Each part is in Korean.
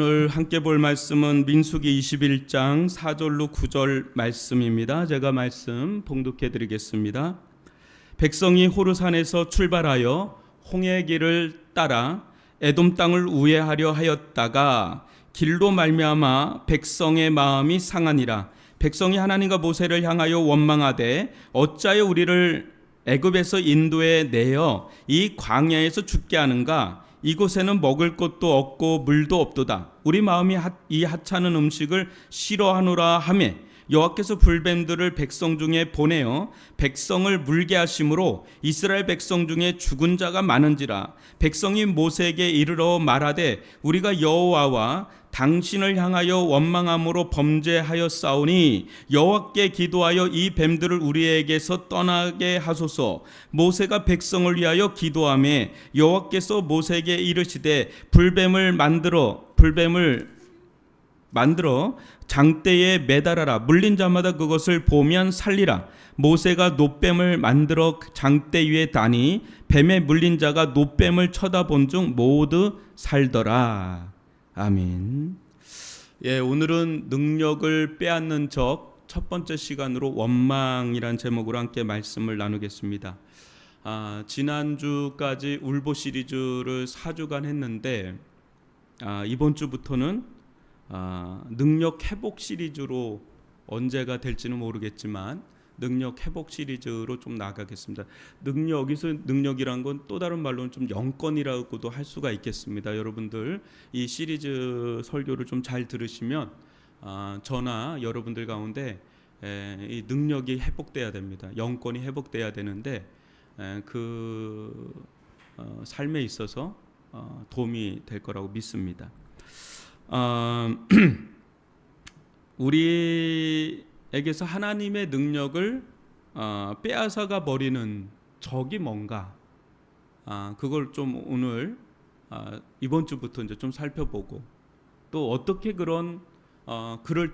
오늘 함께 볼 말씀은 민수기 21장 4절로 9절 말씀입니다. 제가 말씀 봉독해 드리겠습니다. 백성이 호르산에서 출발하여 홍해 길을 따라 에돔 땅을 우회하려 하였다가 길로 말미암아 백성의 마음이 상하니라. 백성이 하나님과 모세를 향하여 원망하되 어찌하여 우리를 애굽에서 인도해 내어 이 광야에서 죽게 하는가? 이곳에는 먹을 것도 없고 물도 없도다. 우리 마음이 이 하찮은 음식을 싫어하노라 하매 여호와께서 불뱀들을 백성 중에 보내어 백성을 물게 하심으로 이스라엘 백성 중에 죽은 자가 많은지라. 백성이 모세에게 이르러 말하되 우리가 여호와와 당신을 향하여 원망함으로 범죄하였사오니 여호와께 기도하여 이 뱀들을 우리에게서 떠나게 하소서. 모세가 백성을 위하여 기도하매 여호와께서 모세에게 이르시되 불뱀을 만들어 장대에 매달아라. 물린 자마다 그것을 보면 살리라. 모세가 놋뱀을 만들어 장대 위에 다니 뱀에 물린 자가 놋뱀을 쳐다본 중 모두 살더라. 아멘. 오늘은 능력을 빼앗는 적 첫 번째 시간으로 원망이란 제목으로 함께 말씀을 나누겠습니다. 지난주까지 울보 시리즈를 4주간 했는데 이번 주부터는 능력 회복 시리즈로 언제가 될지는 모르겠지만 능력 회복 시리즈로 좀 나아가겠습니다. 여기서 능력이란 건 또 다른 말로는 좀 영권이라고도 할 수가 있겠습니다. 여러분들 이 시리즈 설교를 좀 잘 들으시면 저나 여러분들 가운데 이 능력이 회복돼야 됩니다. 영권이 회복돼야 되는데 삶에 있어서 도움이 될 거라고 믿습니다. 우리에게서 하나님의 능력을 빼앗아가 버리는 적이 뭔가, 그걸 좀 오늘 이번 주부터 이제 좀 살펴보고, 또 어떻게 그럴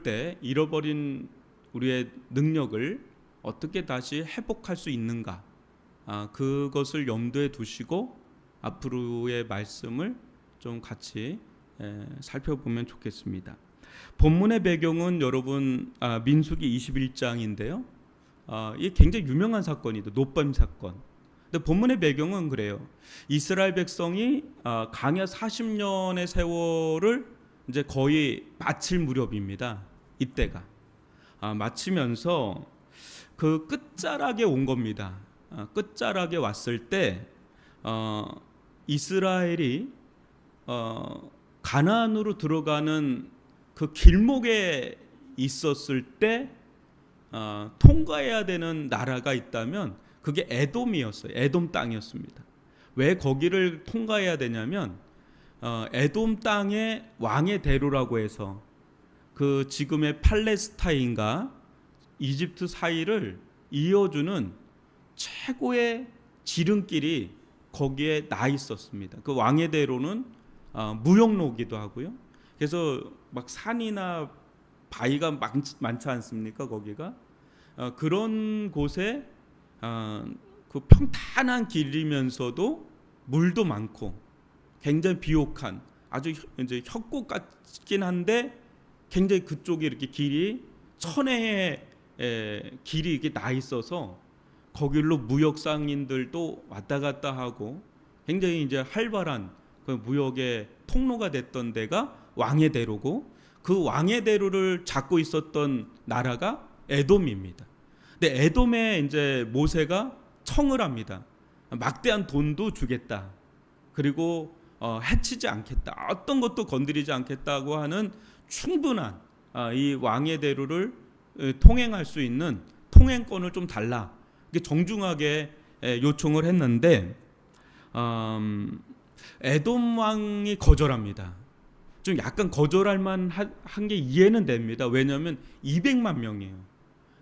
때 잃어버린 우리의 능력을 어떻게 다시 회복할 수 있는가, 그것을 염두에 두시고 앞으로의 말씀을 좀 같이 살펴보면 좋겠습니다. 본문의 배경은 여러분 민수기 21장인데요. 이게 굉장히 유명한 사건이죠. 놋뱀 사건. 근데 본문의 배경은 그래요. 이스라엘 백성이 광야 40년의 세월을 이제 거의 마칠 무렵입니다. 이때가 마치면서 그 끝자락에 온 겁니다. 끝자락에 왔을 때 이스라엘이 가나안으로 들어가는 그 길목에 있었을 때 통과해야 되는 나라가 있다면 그게 에돔이었어요. 에돔 땅이었습니다. 왜 거기를 통과해야 되냐면 에돔 땅의 왕의 대로라고 해서 그 지금의 팔레스타인과 이집트 사이를 이어주는 최고의 지름길이 거기에 나 있었습니다. 그 왕의 대로는 무역로기도 하고요. 그래서 막 산이나 바위가 많지 않습니까? 거기가 그런 곳에 그 평탄한 길이면서도 물도 많고 굉장히 비옥한 아주 이제 협곡 같긴 한데 굉장히 그쪽에 이렇게 길이 천혜의 길이 이렇게 나 있어서 거길로 무역 상인들도 왔다 갔다 하고 굉장히 이제 활발한 그 무역의 통로가 됐던 데가 왕의 대로고, 그 왕의 대로를 잡고 있었던 나라가 에돔입니다. 근데 에돔에 이제 모세가 청을 합니다. 막대한 돈도 주겠다. 그리고 해치지 않겠다. 어떤 것도 건드리지 않겠다고 하는 충분한 이 왕의 대로를 통행할 수 있는 통행권을 좀 달라. 이게 정중하게 요청을 했는데 에돔 왕이 거절합니다. 좀 약간 거절할 만한 게 이해는 됩니다. 왜냐하면 200만 명이에요.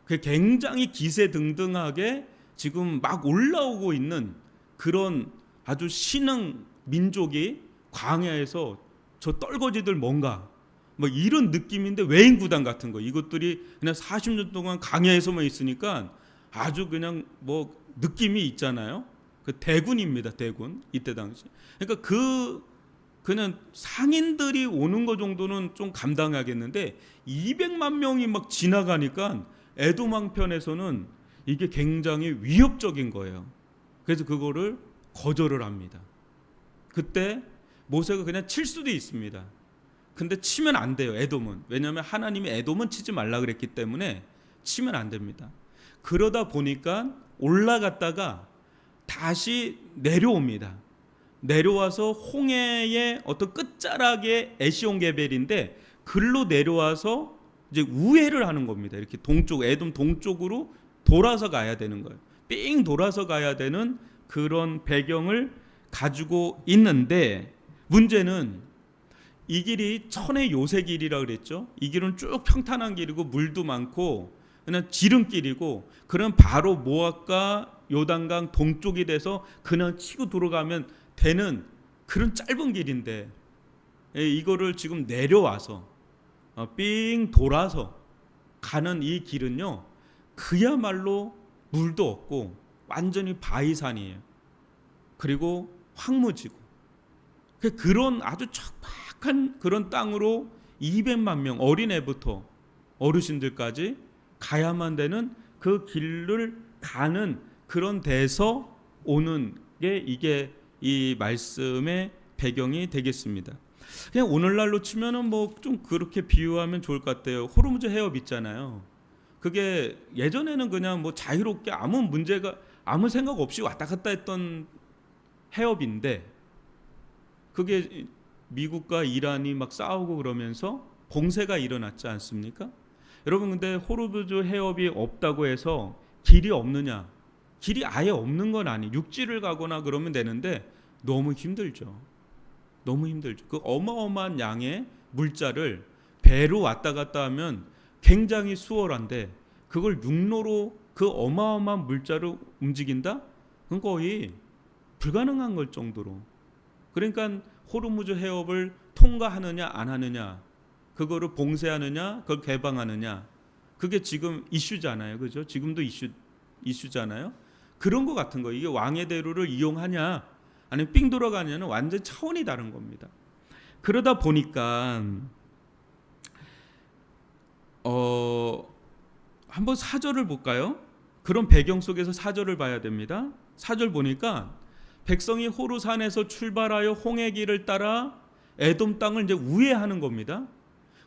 그 굉장히 기세등등하게 지금 막 올라오고 있는 그런 아주 신흥 민족이 광야에서 저 떨거지들 뭔가 뭐 이런 느낌인데 외인구단 같은 거, 이것들이 그냥 40년 동안 광야에서만 있으니까 아주 그냥 뭐 느낌이 있잖아요. 그 대군입니다. 대군. 이때 당시. 그러니까 그 그냥 상인들이 오는 거 정도는 좀 감당하겠는데 200만 명이 막 지나가니까 에돔 편에서는 이게 굉장히 위협적인 거예요. 그래서 그거를 거절을 합니다. 그때 모세가 그냥 칠 수도 있습니다. 근데 치면 안 돼요. 에돔은. 왜냐하면 하나님이 에돔은 치지 말라 그랬기 때문에 치면 안 됩니다. 그러다 보니까 올라갔다가 다시 내려옵니다. 내려와서 홍해의 어떤 끝자락에 에시온게벨인데 글로 내려와서 이제 우회를 하는 겁니다. 이렇게 동쪽, 에돔 동쪽으로 돌아서 가야 되는 거예요. 삥 돌아서 가야 되는 그런 배경을 가지고 있는데, 문제는 이 길이 천의 요새길이라 그랬죠. 이 길은 쭉 평탄한 길이고 물도 많고 그냥 지름길이고, 그럼 바로 모압과 요단강 동쪽이 돼서 그냥 치고 들어가면 되는 그런 짧은 길인데, 이거를 지금 내려와서 삥 돌아서 가는 이 길은요, 그야말로 물도 없고 완전히 바위산이에요. 그리고 황무지고, 그런 아주 척박한 그런 땅으로 200만 명, 어린애부터 어르신들까지 가야만 되는 그 길을 가는 그런 데서 오는 게 이게 이 말씀의 배경이 되겠습니다. 그냥 오늘날로 치면은 뭐 좀 그렇게 비유하면 좋을 것 같아요. 호르무즈 해협 있잖아요. 그게 예전에는 그냥 뭐 자유롭게 아무 문제가, 아무 생각 없이 왔다 갔다 했던 해협인데, 그게 미국과 이란이 막 싸우고 그러면서 공세가 일어났지 않습니까? 여러분, 근데 호르무즈 해협이 없다고 해서 길이 없느냐? 길이 아예 없는 건 아니. 육지를 가거나 그러면 되는데 너무 힘들죠. 너무 힘들죠. 그 어마어마한 양의 물자를 배로 왔다 갔다 하면 굉장히 수월한데, 그걸 육로로 그 어마어마한 물자를 움직인다? 그건 거의 불가능한 걸 정도로. 그러니까 호르무즈 해협을 통과하느냐 안 하느냐, 그거를 봉쇄하느냐 그걸 개방하느냐, 그게 지금 이슈잖아요. 그죠? 지금도 이슈잖아요. 그런 것 같은 거. 이게 왕의 대로를 이용하냐 아니면 삥 돌아가냐는 완전 차원이 다른 겁니다. 그러다 보니까 한번 4절을 볼까요? 그런 배경 속에서 4절을 봐야 됩니다. 4절 보니까 백성이 호르산에서 출발하여 홍해 길을 따라 에돔 땅을 이제 우회하는 겁니다.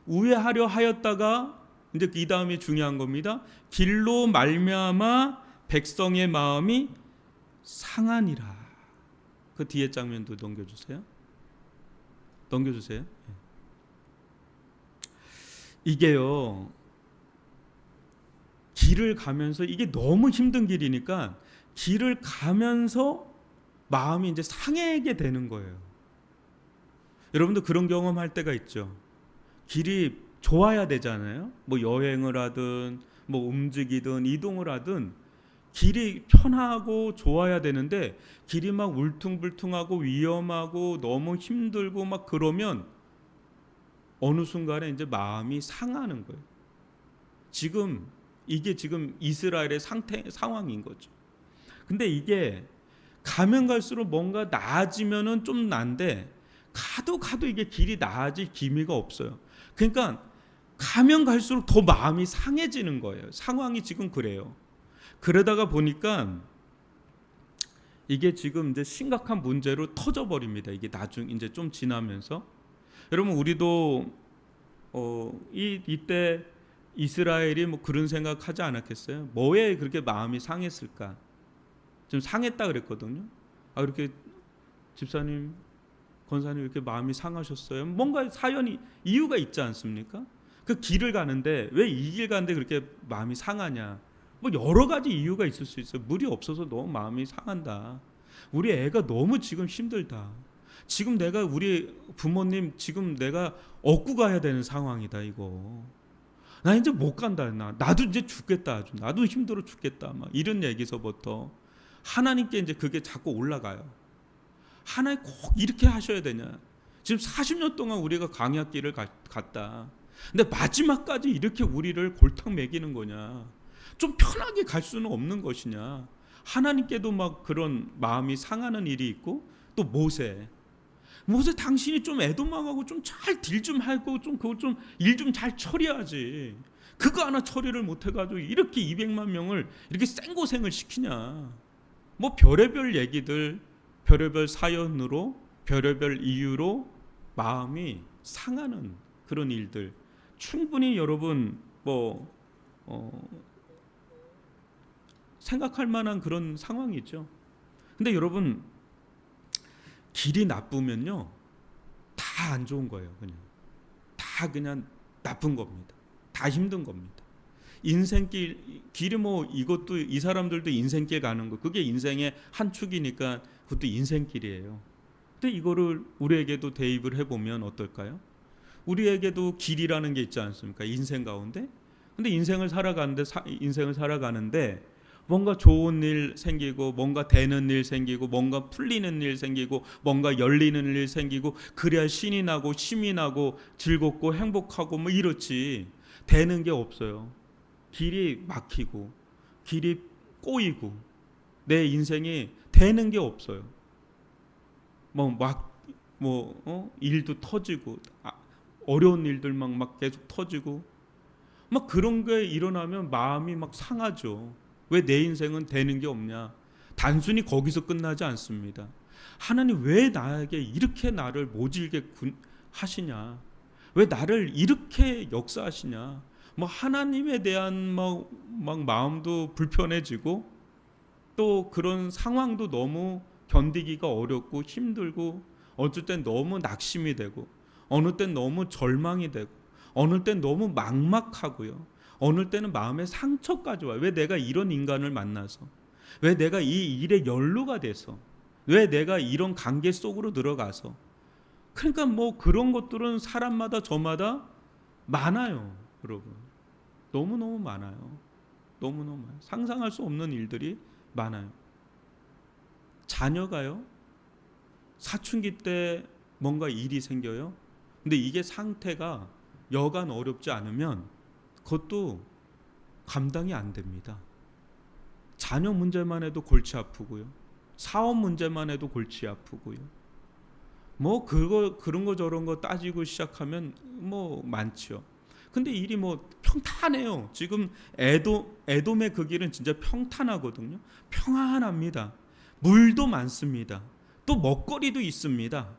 우회하려 하였다가 이제 이 다음이 중요한 겁니다. 길로 말미암아 백성의 마음이 상하니라. 그 뒤에 장면도 넘겨주세요. 이게요, 길을 가면서 이게 너무 힘든 길이니까 길을 가면서 마음이 이제 상하게 되는 거예요. 여러분도 그런 경험할 때가 있죠. 길이 좋아야 되잖아요. 뭐 여행을 하든 뭐 움직이든 이동을 하든 길이 편하고 좋아야 되는데, 길이 막 울퉁불퉁하고 위험하고 너무 힘들고 막 그러면 어느 순간에 이제 마음이 상하는 거예요. 이게 지금 이스라엘의 상황인 거죠. 근데 이게 가면 갈수록 뭔가 나아지면은 좀 난데, 가도 이게 길이 나아질 기미가 없어요. 그러니까 가면 갈수록 더 마음이 상해지는 거예요. 상황이 지금 그래요. 그러다가 보니까 이게 지금 이제 심각한 문제로 터져버립니다. 이게 나중 이제 좀 지나면서, 여러분 우리도 이때 이스라엘이 뭐 그런 생각하지 않았겠어요? 뭐에 그렇게 마음이 상했을까? 좀 상했다 그랬거든요. 그렇게 집사님, 권사님 이렇게 마음이 상하셨어요? 뭔가 사연이, 이유가 있지 않습니까? 그 길을 가는데 왜 이 길 가는데 그렇게 마음이 상하냐? 뭐 여러 가지 이유가 있을 수 있어요. 물이 없어서 너무 마음이 상한다. 우리 애가 너무 지금 힘들다. 지금 내가 우리 부모님 지금 내가 얻고 가야 되는 상황이다. 이거 나 이제 못 간다. 나도 이제 죽겠다. 나도 힘들어 죽겠다. 막 이런 얘기서부터 하나님께 이제 그게 자꾸 올라가요. 하나님 꼭 이렇게 하셔야 되냐? 지금 40년 동안 우리가 광야길을 갔다. 근데 마지막까지 이렇게 우리를 골탕 먹이는 거냐? 좀 편하게 갈 수는 없는 것이냐? 하나님께도 막 그런 마음이 상하는 일이 있고, 또 모세 모세 당신이 좀 에도망하고 좀 잘 딜 좀 하고 좀 그거 좀 일 좀 잘 처리하지. 그거 하나 처리를 못 해가지고 이렇게 200만 명을 이렇게 생고생을 시키냐. 뭐 별의별 얘기들, 별의별 사연으로, 별의별 이유로 마음이 상하는 그런 일들 충분히 여러분 생각할 만한 그런 상황이죠. 근데 여러분 길이 나쁘면요 다 안 좋은 거예요. 그냥 나쁜 겁니다. 다 힘든 겁니다. 길이 뭐 이것도 이 사람들도 인생길 가는 거 그게 인생의 한 축이니까 그것도 인생길이에요. 근데 이거를 우리에게도 대입을 해보면 어떨까요? 우리에게도 길이라는 게 있지 않습니까? 인생 가운데. 근데 인생을 살아가는데 뭔가 좋은 일 생기고 뭔가 되는 일 생기고 뭔가 풀리는 일 생기고 뭔가 열리는 일 생기고 그래야 신이 나고 힘이 나고 즐겁고 행복하고 뭐 이렇지 되는 게 없어요. 길이 막히고 길이 꼬이고 내 인생이 되는 게 없어요. 일도 터지고 어려운 일들만 막 계속 터지고 막 그런 게 일어나면 마음이 막 상하죠. 왜 내 인생은 되는 게 없냐? 단순히 거기서 끝나지 않습니다. 하나님 왜 나에게 이렇게 나를 모질게 하시냐? 왜 나를 이렇게 역사하시냐? 뭐 하나님에 대한 막 마음도 불편해지고 또 그런 상황도 너무 견디기가 어렵고 힘들고 어쩔 땐 너무 낙심이 되고 어느 땐 너무 절망이 되고 어느 땐 너무 막막하고요. 어느 때는 마음에 상처까지 와요. 왜 내가 이런 인간을 만나서 왜 내가 이 일에 연루가 돼서 왜 내가 이런 관계 속으로 들어가서 그러니까 뭐 그런 것들은 사람마다 저마다 많아요. 여러분 너무너무 많아요. 너무너무 많아요. 상상할 수 없는 일들이 많아요. 자녀가요 사춘기 때 뭔가 일이 생겨요. 근데 이게 상태가 여간 어렵지 않으면 그것도 감당이 안 됩니다. 자녀 문제만 해도 골치 아프고요. 사업 문제만 해도 골치 아프고요. 뭐 그런 거 저런 거 따지고 시작하면 뭐 많죠. 근데 일이 뭐 평탄해요. 지금 에돔의 그 길은 진짜 평탄하거든요. 평안합니다. 물도 많습니다. 또 먹거리도 있습니다.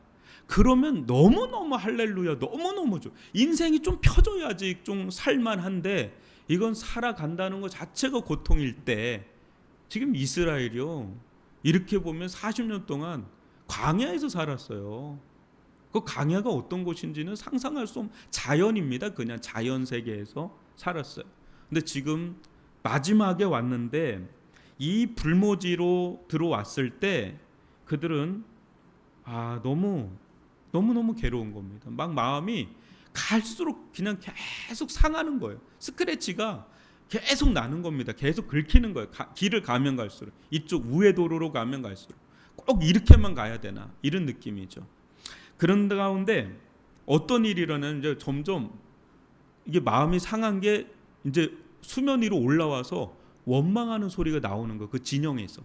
그러면 너무너무 할렐루야, 너무너무 좋아. 인생이 좀 펴져야지 좀 살만한데 이건 살아간다는 것 자체가 고통일 때 지금 이스라엘이요 이렇게 보면 40년 동안 광야에서 살았어요. 그 광야가 어떤 곳인지는 상상할 수 없는 자연입니다. 그냥 자연 세계에서 살았어요. 근데 지금 마지막에 왔는데 이 불모지로 들어왔을 때 그들은 너무너무 괴로운 겁니다. 막 마음이 갈수록 그냥 계속 상하는 거예요. 스크래치가 계속 나는 겁니다. 계속 긁히는 거예요. 길을 가면 갈수록 이쪽 우회 도로로 가면 갈수록 꼭 이렇게만 가야 되나 이런 느낌이죠. 그런 가운데 어떤 일이 일어나는지 점점 이게 마음이 상한 게 이제 수면 위로 올라와서 원망하는 소리가 나오는 거예요. 그 진영에서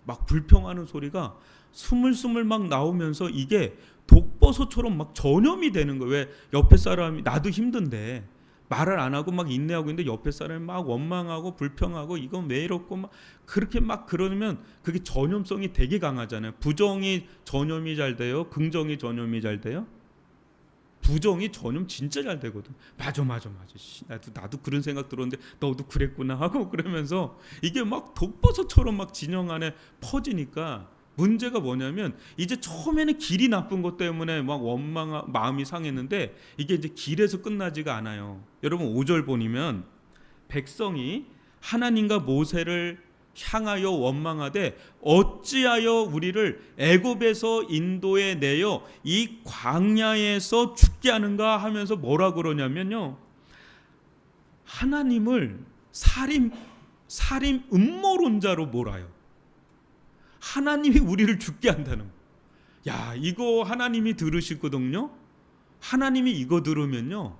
막 불평하는 소리가 스물스물 막 나오면서 이게 독버섯처럼 막 전염이 되는 거예요. 왜 옆에 사람이 나도 힘든데 말을 안 하고 막 인내하고 있는데 옆에 사람이 막 원망하고 불평하고 이건 왜 이렇고 막 그렇게 막 그러면 그게 전염성이 되게 강하잖아요. 부정이 전염이 잘 돼요. 긍정이 전염이 잘 돼요. 부정이 전염 진짜 잘 되거든. 맞아. 나도 그런 생각 들었는데 너도 그랬구나 하고 그러면서 이게 막 독버섯처럼 막 진영 안에 퍼지니까 문제가 뭐냐면 이제 처음에는 길이 나쁜 것 때문에 막 마음이 상했는데 이게 이제 길에서 끝나지가 않아요. 여러분 5절 보면 백성이 하나님과 모세를 향하여 원망하되 어찌하여 우리를 애굽에서 인도해 내어 이 광야에서 죽게 하는가 하면서 뭐라 그러냐면요. 하나님을 살인 음모론자로 몰아요. 하나님이 우리를 죽게 한다는 거. 야, 이거 하나님이 들으시거든요. 하나님이 이거 들으면요.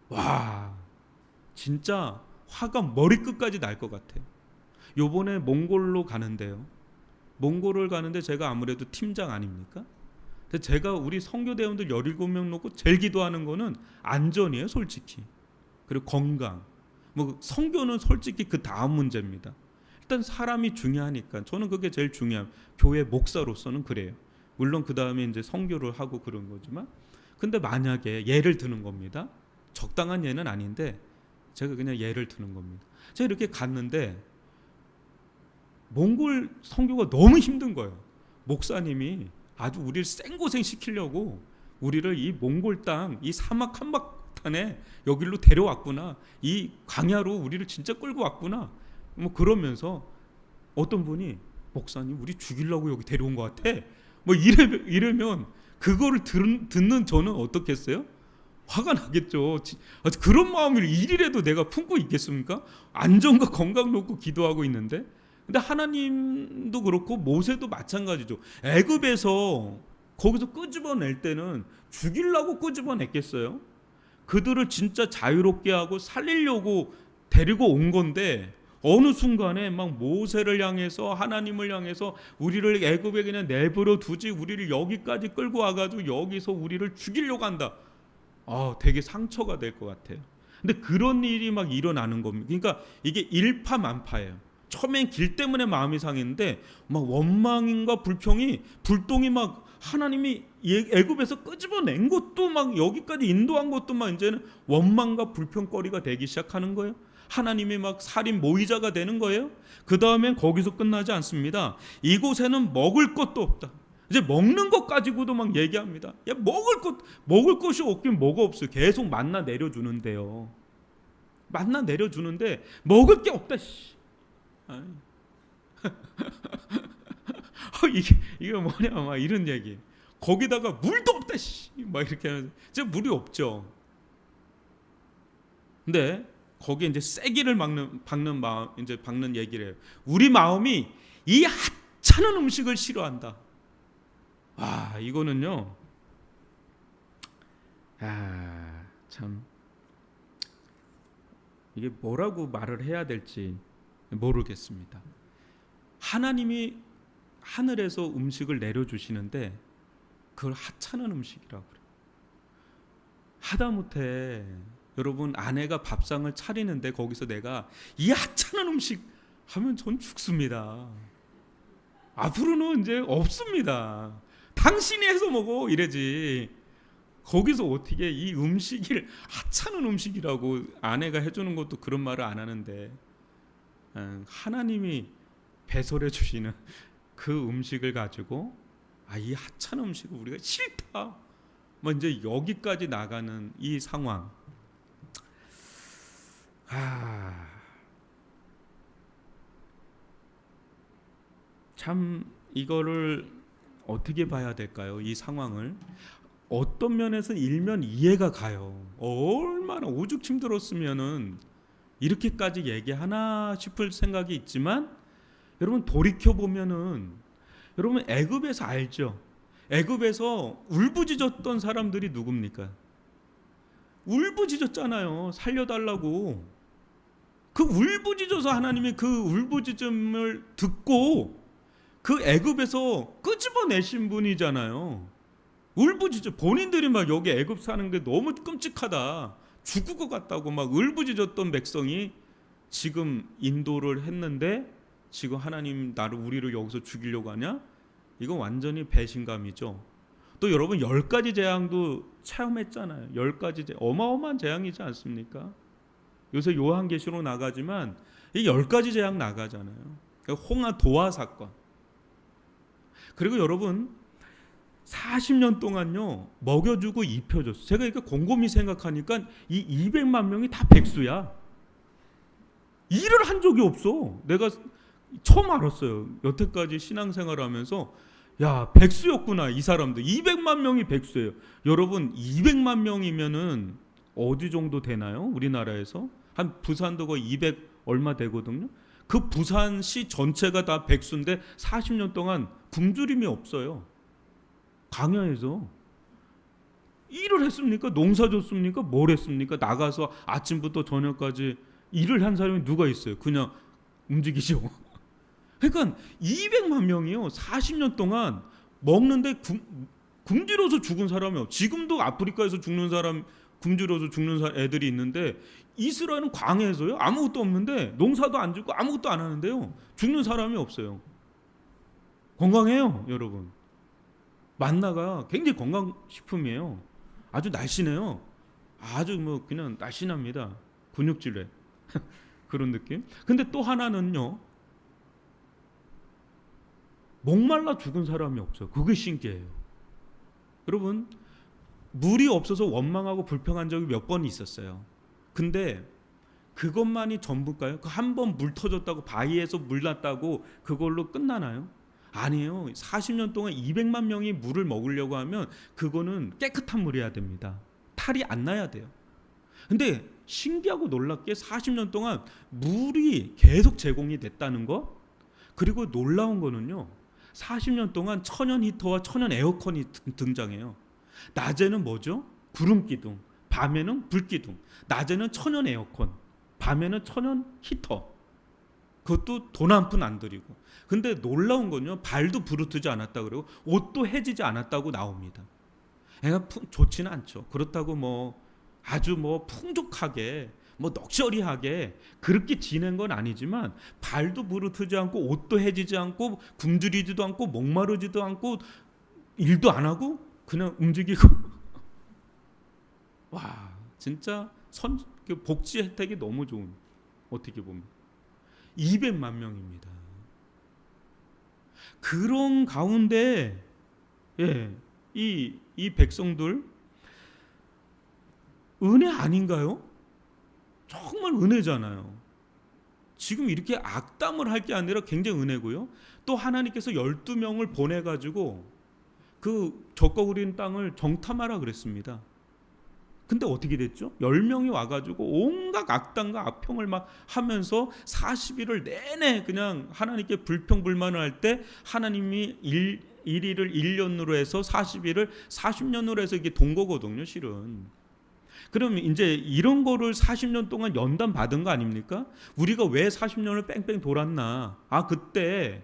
와, 진짜 화가 머리끝까지 날 것 같아요. 요번에 몽골로 가는데요. 몽골을 가는데 제가 아무래도 팀장 아닙니까? 제가 우리 선교대원들 17명 놓고 제일 기도하는 거는 안전이에요, 솔직히. 그리고 건강. 뭐 선교는 솔직히 그 다음 문제입니다. 일단 사람이 중요하니까 저는 그게 제일 중요해요. 교회 목사로서는 그래요. 물론 그 다음에 이제 선교를 하고 그런 거지만, 근데 만약에 예를 드는 겁니다. 적당한 예는 아닌데 제가 그냥 예를 드는 겁니다. 제가 이렇게 갔는데 몽골 선교가 너무 힘든 거예요. 목사님이 아주 우리를 생고생 시키려고 우리를 이 몽골 땅, 이 사막 한복판에 여기로 데려왔구나. 이 광야로 우리를 진짜 끌고 왔구나. 뭐 그러면서 어떤 분이 목사님 우리 죽이려고 여기 데려온 것 같아. 뭐 이러면 그거를 듣는 저는 어떻겠어요? 화가 나겠죠. 그런 마음을 일이라도 내가 품고 있겠습니까? 안전과 건강 놓고 기도하고 있는데. 근데 하나님도 그렇고 모세도 마찬가지죠. 애굽에서 거기서 끄집어낼 때는 죽이려고 끄집어냈겠어요? 그들을 진짜 자유롭게 하고 살리려고 데리고 온 건데 어느 순간에 막 모세를 향해서 하나님을 향해서 우리를 애굽에 그냥 내버려 두지 우리를 여기까지 끌고 와가지고 여기서 우리를 죽이려고 한다. 되게 상처가 될 것 같아요. 근데 그런 일이 막 일어나는 겁니다. 그러니까 이게 일파만파예요. 처음엔 길 때문에 마음이 상했는데 막 원망과 불평이 불똥이 막 하나님이 애굽에서 끄집어낸 것도 막 여기까지 인도한 것도 막 이제는 원망과 불평거리가 되기 시작하는 거예요. 하나님이 막 살인 모의자가 되는 거예요. 그 다음엔 거기서 끝나지 않습니다. 이곳에는 먹을 것도 없다. 이제 먹는 것 가지고도 막 얘기합니다. 야, 먹을 것이 없긴 뭐가 없어요. 계속 만나 내려주는데요. 만나 내려주는데 먹을 게 없다. 이게 뭐냐 막 이런 얘기. 거기다가 물도 없다. 막 이렇게 하면서 이제 물이 없죠. 근데 거기에 이제 세기를 박는 얘기를 해요. 우리 마음이 이 하찮은 음식을 싫어한다. 이거는요. 참 이게 뭐라고 말을 해야 될지 모르겠습니다. 하나님이 하늘에서 음식을 내려주시는데 그걸 하찮은 음식이라고 그래요. 하다못해 여러분 아내가 밥상을 차리는데 거기서 내가 이 하찮은 음식 하면 전 죽습니다. 앞으로는 이제 없습니다. 당신이 해서 먹어 이래지. 거기서 어떻게 이 음식을 하찮은 음식이라고 아내가 해주는 것도 그런 말을 안 하는데 하나님이 배설해 주시는 그 음식을 가지고 이 하찮은 음식을 우리가 싫다. 뭐 이제 여기까지 나가는 이 상황. 참 이거를 어떻게 봐야 될까요? 이 상황을 어떤 면에서 일면 이해가 가요. 얼마나 오죽 힘들었으면은 이렇게까지 얘기하나 싶을 생각이 있지만 여러분 돌이켜 보면은 여러분 애굽에서 알죠? 애굽에서 울부짖었던 사람들이 누굽니까? 울부짖었잖아요. 살려달라고. 그 울부짖어서 하나님이 그 울부짖음을 듣고 그 애굽에서 끄집어내신 분이잖아요. 울부짖어. 본인들이 막 여기 애굽 사는 게 너무 끔찍하다. 죽을 것 같다고 막 울부짖었던 백성이 지금 인도를 했는데 지금 하나님 우리를 여기서 죽이려고 하냐? 이건 완전히 배신감이죠. 또 여러분 10가지 재앙도 체험했잖아요. 10가지 어마어마한 재앙이지 않습니까? 요새 요한계시록 나가지만 이 10가지 재앙 나가잖아요. 홍하 도화 사건. 그리고 여러분 40년 동안요 먹여주고 입혀줬어. 제가 이렇게 곰곰이 생각하니까 이 200만 명이 다 백수야. 일을 한 적이 없어. 내가 처음 알았어요. 여태까지 신앙생활하면서 야 백수였구나 이 사람들. 200만 명이 백수예요. 여러분 200만 명이면은 어디 정도 되나요? 우리나라에서 한 부산도 거의 200 얼마 되거든요. 그 부산시 전체가 다 백수인데 40년 동안 굶주림이 없어요. 광야에서 일을 했습니까? 농사 줬습니까? 뭘 했습니까? 나가서 아침부터 저녁까지 일을 한 사람이 누가 있어요? 그냥 움직이죠. 그러니까 200만 명이요 40년 동안 먹는데 굶주려서 죽은 사람이 없어. 지금도 아프리카에서 죽는 사람, 굶주려서 죽는 애들이 있는데 이스라엘은 광해에서요 아무것도 없는데 농사도 안 짓고 아무것도 안 하는데요 죽는 사람이 없어요. 건강해요, 여러분. 만나가 굉장히 건강식품이에요. 아주 날씬해요. 아주 뭐 그냥 날씬합니다. 근육질에 그런 느낌. 근데 또 하나는요, 목말라 죽은 사람이 없어요. 그게 신기해요. 여러분, 물이 없어서 원망하고 불평한 적이 몇 번 있었어요. 근데 그것만이 전부일까요? 그 한 번 물 터졌다고, 바위에서 물 났다고 그걸로 끝나나요? 아니에요. 40년 동안 200만 명이 물을 먹으려고 하면 그거는 깨끗한 물이어야 됩니다. 탈이 안 나야 돼요. 근데 신기하고 놀랍게 40년 동안 물이 계속 제공이 됐다는 거. 그리고 놀라운 거는요, 40년 동안 천연 히터와 천연 에어컨이 등장해요. 낮에는 뭐죠? 구름 기둥, 밤에는 불 기둥. 낮에는 천연 에어컨, 밤에는 천연 히터. 그것도 돈 한 푼 안 들이고. 근데 놀라운 건요, 발도 부르트지 않았다 그러고 옷도 해지지 않았다고 나옵니다. 애가 좋지는 않죠. 그렇다고 뭐 아주 뭐 풍족하게 뭐 럭셔리하게 그렇게 지낸 건 아니지만 발도 부르트지 않고 옷도 해지지 않고 굶주리지도 않고 목마르지도 않고 일도 안 하고 그냥 움직이고 와, 진짜 복지 혜택이 너무 좋은, 어떻게 보면 200만 명입니다. 그런 가운데 이 백성들 은혜 아닌가요? 정말 은혜잖아요. 지금 이렇게 악담을 할 게 아니라 굉장히 은혜고요. 또 하나님께서 12명을 보내가지고 그 적과 그린 땅을 정탐하라 그랬습니다. 근데 어떻게 됐죠? 10명이 와가지고 온갖 악담과 악평을 막 하면서 40일을 내내 그냥 하나님께 불평불만을 할 때 하나님이 일일을 1년으로 해서 40일을 40년으로 해서 이게 돈 거거든요, 실은. 그럼 이제 이런 거를 40년 동안 연단 받은 거 아닙니까? 우리가 왜 40년을 뺑뺑 돌았나? 아, 그때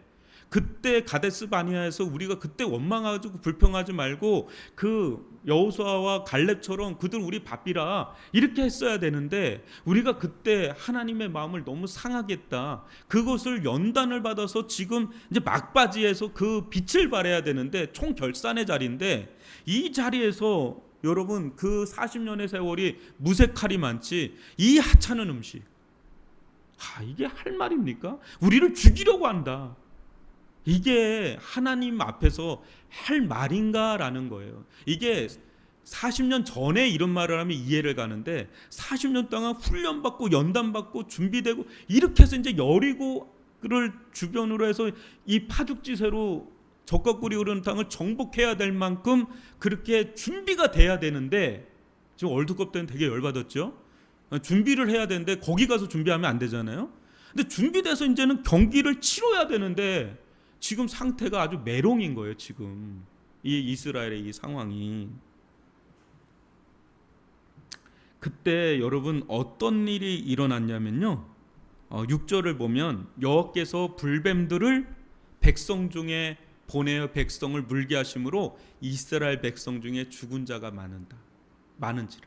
가데스 바니아에서 우리가 그때 원망하고 불평하지 말고 그 여호수아와 갈렙처럼 그들 우리 바삐라 이렇게 했어야 되는데 우리가 그때 하나님의 마음을 너무 상하게 했다. 그것을 연단을 받아서 지금 이제 막바지에서 그 빛을 발해야 되는데 총결산의 자리인데 이 자리에서 여러분 그 40년의 세월이 무색할이 많지 이 하찮은 음식, 이게 할 말입니까? 우리를 죽이려고 한다. 이게 하나님 앞에서 할 말인가라는 거예요. 이게 40년 전에 이런 말을 하면 이해를 가는데 40년 동안 훈련받고 연단받고 준비되고 이렇게 해서 이제 여리고를 주변으로 해서 이 파죽지세로 적과 꿀이 흐르는 땅을 정복해야 될 만큼 그렇게 준비가 돼야 되는데, 지금 월드컵 때는 되게 열받았죠. 준비를 해야 되는데 거기 가서 준비하면 안 되잖아요. 근데 준비돼서 이제는 경기를 치러야 되는데 지금 상태가 아주 메롱인 거예요. 지금 이 이스라엘의 이 상황이. 그때 여러분 어떤 일이 일어났냐면요, 6절을 보면 여호와께서 불뱀들을 백성 중에 보내어 백성을 물게 하심으로 이스라엘 백성 중에 죽은 자가 많은지라.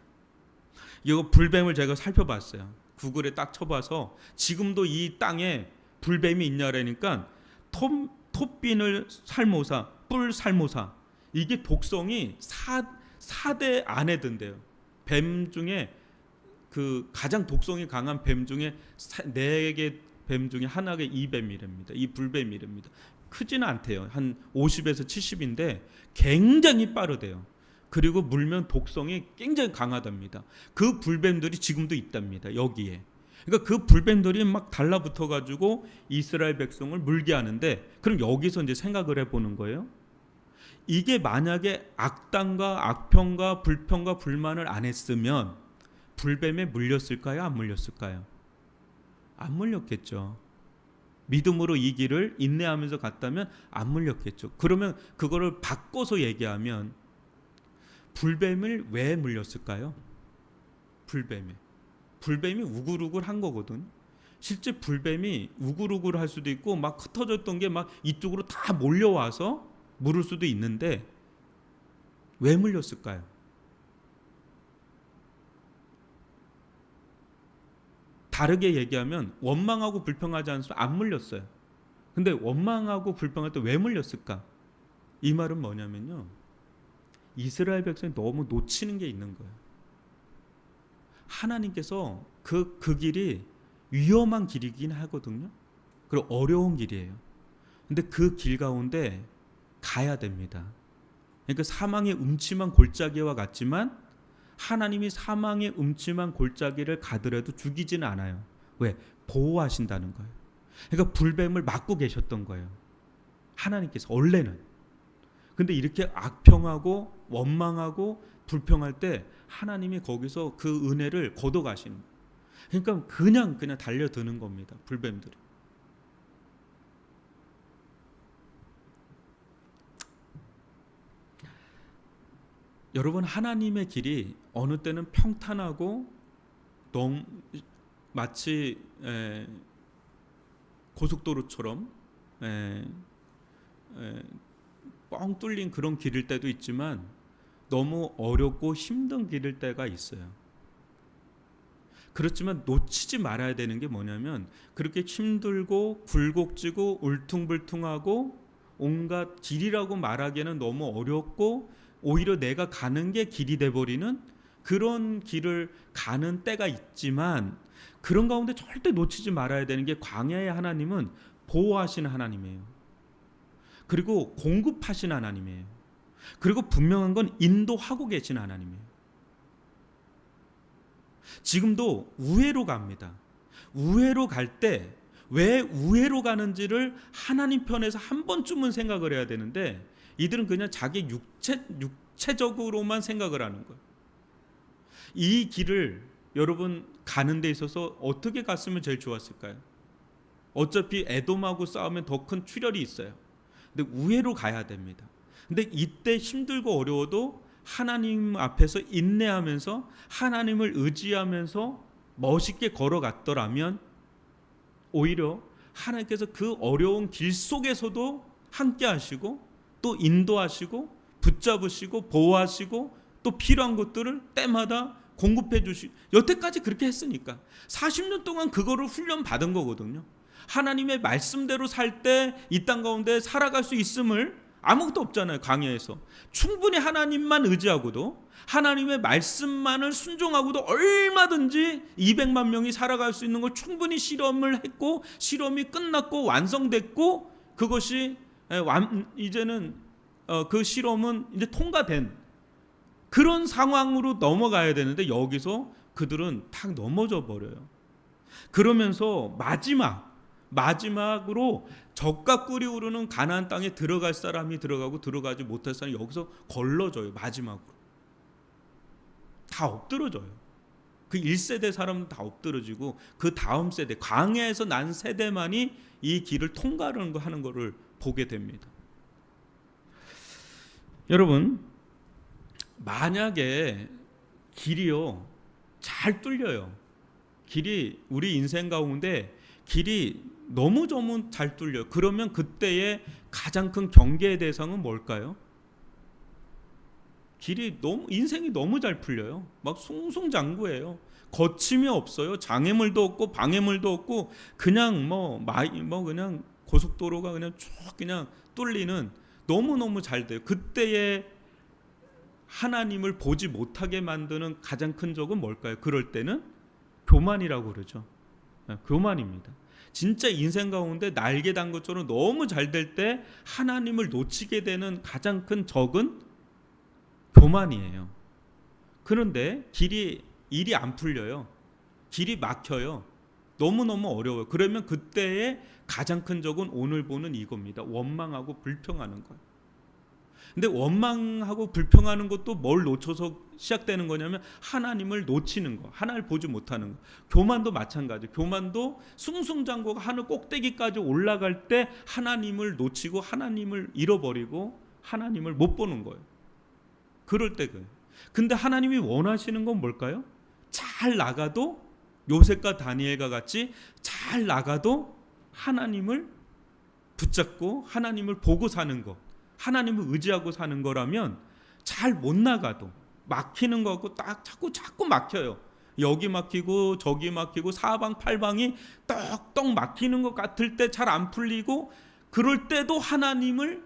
이거 불뱀을 제가 살펴봤어요. 구글에 딱 쳐봐서 지금도 이 땅에 불뱀이 있냐라니까 톱빈을 살모사, 뿔 살모사, 이게 독성이 4대 안에 든대요. 뱀 중에 그 가장 독성이 강한 뱀 중에 4개 뱀 중에 하나가 이 뱀이랍니다. 이 불뱀이랍니다. 크지는 않대요. 한 50에서 70인데 굉장히 빠르대요. 그리고 물면 독성이 굉장히 강하답니다. 그 불뱀들이 지금도 있답니다. 여기에. 그러니까 그 불뱀들이 막 달라붙어 가지고 이스라엘 백성을 물게 하는데, 그럼 여기서 이제 생각을 해보는 거예요. 이게 만약에 악담과 악평과 불평과 불만을 안 했으면 불뱀에 물렸을까요? 안 물렸을까요? 안 물렸겠죠. 믿음으로 이 길을 인내하면서 갔다면 안 물렸겠죠. 그러면 그거를 바꿔서 얘기하면 불뱀을 왜 물렸을까요? 불뱀이 우글우글한 거거든. 실제 불뱀이 우글우글할 수도 있고 막 흩어졌던 게 막 이쪽으로 다 몰려와서 물을 수도 있는데, 왜 물렸을까요? 다르게 얘기하면 원망하고 불평하지 않으면 안 물렸어요. 근데 원망하고 불평할 때 왜 물렸을까? 이 말은 뭐냐면요, 이스라엘 백성이 너무 놓치는 게 있는 거예요. 하나님께서 그 길이 위험한 길이긴 하거든요. 그리고 어려운 길이에요. 근데 그 길 가운데 가야 됩니다. 그러니까 사망의 음침한 골짜기와 같지만 하나님이 사망의 음침한 골짜기를 가더라도 죽이지는 않아요. 왜? 보호하신다는 거예요. 그러니까 불뱀을 막고 계셨던 거예요, 하나님께서 원래는. 근데 이렇게 악평하고 원망하고 불평할 때 하나님이 거기서 그 은혜를 걷어가시는 거예요. 그러니까 그냥 달려드는 겁니다, 불뱀들이. 여러분, 하나님의 길이 어느 때는 평탄하고 너무 마치 고속도로처럼 뻥 뚫린 그런 길일 때도 있지만 너무 어렵고 힘든 길일 때가 있어요. 그렇지만 놓치지 말아야 되는 게 뭐냐면, 그렇게 힘들고 굴곡지고 울퉁불퉁하고 온갖 길이라고 말하기에는 너무 어렵고 오히려 내가 가는 게 길이 돼버리는 그런 길을 가는 때가 있지만, 그런 가운데 절대 놓치지 말아야 되는 게, 광야의 하나님은 보호하시는 하나님이에요. 그리고 공급하시는 하나님이에요. 그리고 분명한 건 인도하고 계신 하나님이에요. 지금도 우회로 갑니다. 우회로 갈 때 왜 우회로 가는지를 하나님 편에서 한 번쯤은 생각을 해야 되는데, 이들은 그냥 자기 육체적으로만 생각을 하는 거예요. 이 길을 여러분 가는 데 있어서 어떻게 갔으면 제일 좋았을까요? 어차피 에돔하고 싸우면 더 큰 출혈이 있어요. 근데 우회로 가야 됩니다. 근데 이때 힘들고 어려워도 하나님 앞에서 인내하면서 하나님을 의지하면서 멋있게 걸어갔더라면, 오히려 하나님께서 그 어려운 길 속에서도 함께 하시고 또 인도하시고 붙잡으시고 보호하시고 또 필요한 것들을 때마다 공급해 주시고, 여태까지 그렇게 했으니까 40년 동안 그거를 훈련 받은 거거든요. 하나님의 말씀대로 살 때 이 땅 가운데 살아갈 수 있음을, 아무것도 없잖아요, 광야에서. 충분히 하나님만 의지하고도 하나님의 말씀만을 순종하고도 얼마든지 200만 명이 살아갈 수 있는 걸 충분히 실험을 했고, 실험이 끝났고 완성됐고, 그것이 이제는 그 실험은 이제 통과된 그런 상황으로 넘어가야 되는데, 여기서 그들은 탁 넘어져 버려요. 그러면서 마지막으로 적과 꿀이 오르는 가나안 땅에 들어갈 사람이 들어가고 들어가지 못할 사람이 여기서 걸러져요. 마지막으로 다 엎드러져요. 그 1세대 사람은 다 엎드러지고, 그 다음 세대, 광야에서 난 세대만이 이 길을 통과하는 거를 보게 됩니다. 여러분, 만약에 길이요 잘 뚫려요, 길이 우리 인생 가운데 길이 너무 잘 뚫려요. 그러면 그때의 가장 큰 경계의 대상은 뭘까요? 인생이 너무 잘 풀려요. 막 숭숭장구예요. 거침이 없어요. 장애물도 없고 방해물도 없고, 그냥 그냥 고속도로가 그냥 쭉 그냥 뚫리는, 너무너무 잘 돼요. 그때의 하나님을 보지 못하게 만드는 가장 큰 적은 뭘까요? 그럴 때는 교만이라고 그러죠. 교만입니다. 진짜 인생 가운데 날개 단 것처럼 너무 잘 될 때 하나님을 놓치게 되는 가장 큰 적은 교만이에요. 그런데 일이 안 풀려요. 길이 막혀요. 너무너무 어려워요. 그러면 그때의 가장 큰 적은 오늘 보는 이겁니다. 원망하고 불평하는 거예요. 근데 원망하고 불평하는 것도 뭘 놓쳐서 시작되는 거냐면, 하나님을 놓치는 거, 하나님을 보지 못하는 거. 교만도 마찬가지. 교만도 숭숭장구가 하늘 꼭대기까지 올라갈 때 하나님을 놓치고 하나님을 잃어버리고 하나님을 못 보는 거예요. 그럴 때 그래요. 근데 하나님이 원하시는 건 뭘까요? 잘 나가도, 요셉과 다니엘과 같이 잘 나가도 하나님을 붙잡고 하나님을 보고 사는 거, 하나님을 의지하고 사는 거라면 잘 못 나가도 막히는 거 같고 딱 자꾸 막혀요. 여기 막히고 저기 막히고 사방팔방이 떡떡 막히는 것 같을 때 잘 안 풀리고, 그럴 때도 하나님을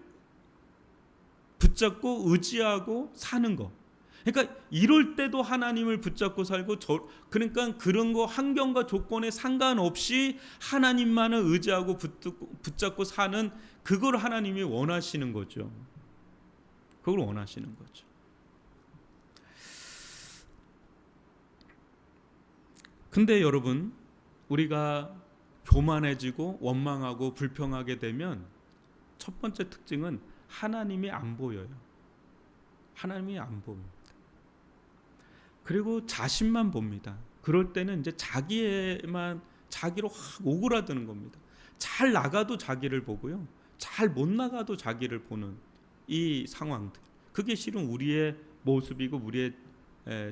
붙잡고 의지하고 사는 거. 그러니까 이럴 때도 하나님을 붙잡고 살고, 그러니까 그런 거 환경과 조건에 상관없이 하나님만을 의지하고 붙잡고 사는, 그걸 하나님이 원하시는 거죠. 그걸 원하시는 거죠. 근데 여러분, 우리가 교만해지고 원망하고 불평하게 되면 첫 번째 특징은 하나님이 안 보여요. 하나님이 안 보입니다. 그리고 자신만 봅니다. 그럴 때는 이제 자기로 확 오그라드는 겁니다. 잘 나가도 자기를 보고요, 잘 못 나가도 자기를 보는 이 상황들, 그게 실은 우리의 모습이고 우리의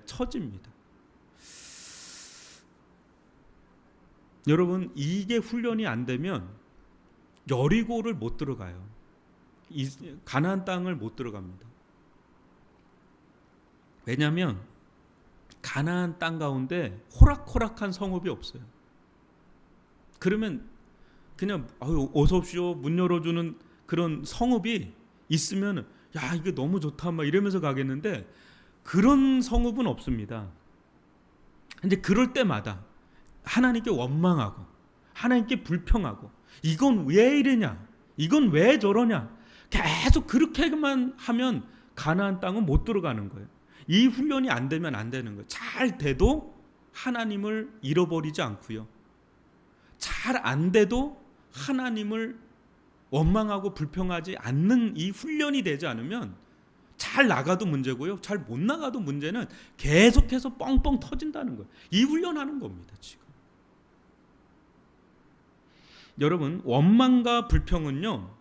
처지입니다. 여러분, 이게 훈련이 안 되면 여리고를 못 들어가요. 가나안 땅을 못 들어갑니다. 왜냐하면 가나안 땅 가운데 호락호락한 성읍이 없어요. 그러면 그냥 어서 오십시오 문 열어주는 그런 성읍이 있으면 야 이게 너무 좋다 막 이러면서 가겠는데, 그런 성읍은 없습니다. 근데 그럴 때마다 하나님께 원망하고 하나님께 불평하고, 이건 왜 이러냐, 이건 왜 저러냐, 계속 그렇게만 하면 가나안 땅은 못 들어가는 거예요. 이 훈련이 안 되면 안 되는 거예요. 잘 돼도 하나님을 잃어버리지 않고요, 잘 안 돼도 하나님을 원망하고 불평하지 않는 이 훈련이 되지 않으면 잘 나가도 문제고요, 잘 못 나가도 문제는 계속해서 뻥뻥 터진다는 거예요. 이 훈련하는 겁니다. 지금 여러분, 원망과 불평은요,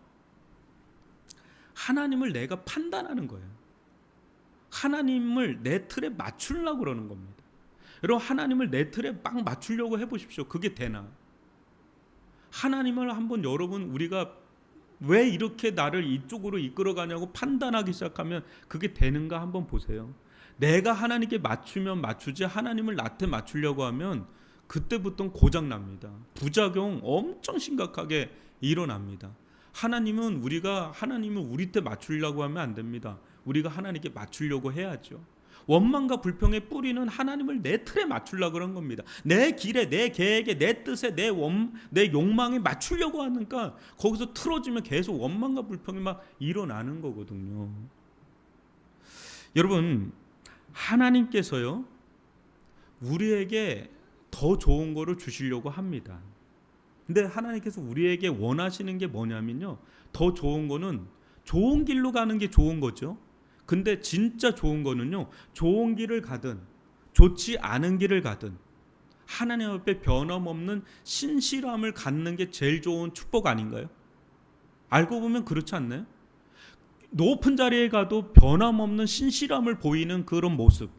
하나님을 내가 판단하는 거예요. 하나님을 내 틀에 맞추려고 그러는 겁니다. 여러분, 하나님을 내 틀에 막 맞추려고 해보십시오. 그게 되나? 하나님을 한번 여러분, 우리가 왜 이렇게 나를 이쪽으로 이끌어가냐고 판단하기 시작하면 그게 되는가 한번 보세요. 내가 하나님께 맞추면 맞추지, 하나님을 나한테 맞추려고 하면 그때부터는 고장납니다. 부작용 엄청 심각하게 일어납니다. 우리가 하나님을 우리 때 맞추려고 하면 안 됩니다. 우리가 하나님께 맞추려고 해야죠. 원망과 불평의 뿌리는 하나님을 내 틀에 맞추려고 그런 겁니다. 내 길에, 내 계획에, 내 뜻에, 내 욕망에 맞추려고 하니까 거기서 틀어지면 계속 원망과 불평이 막 일어나는 거거든요. 여러분, 하나님께서요, 우리에게 더 좋은 거를 주시려고 합니다. 근데 하나님께서 우리에게 원하시는 게 뭐냐면요, 더 좋은 거는 좋은 길로 가는 게 좋은 거죠. 근데 진짜 좋은 거는요, 좋은 길을 가든 좋지 않은 길을 가든 하나님 앞에 변함없는 신실함을 갖는 게 제일 좋은 축복 아닌가요? 알고 보면 그렇지 않나요? 높은 자리에 가도 변함없는 신실함을 보이는 그런 모습,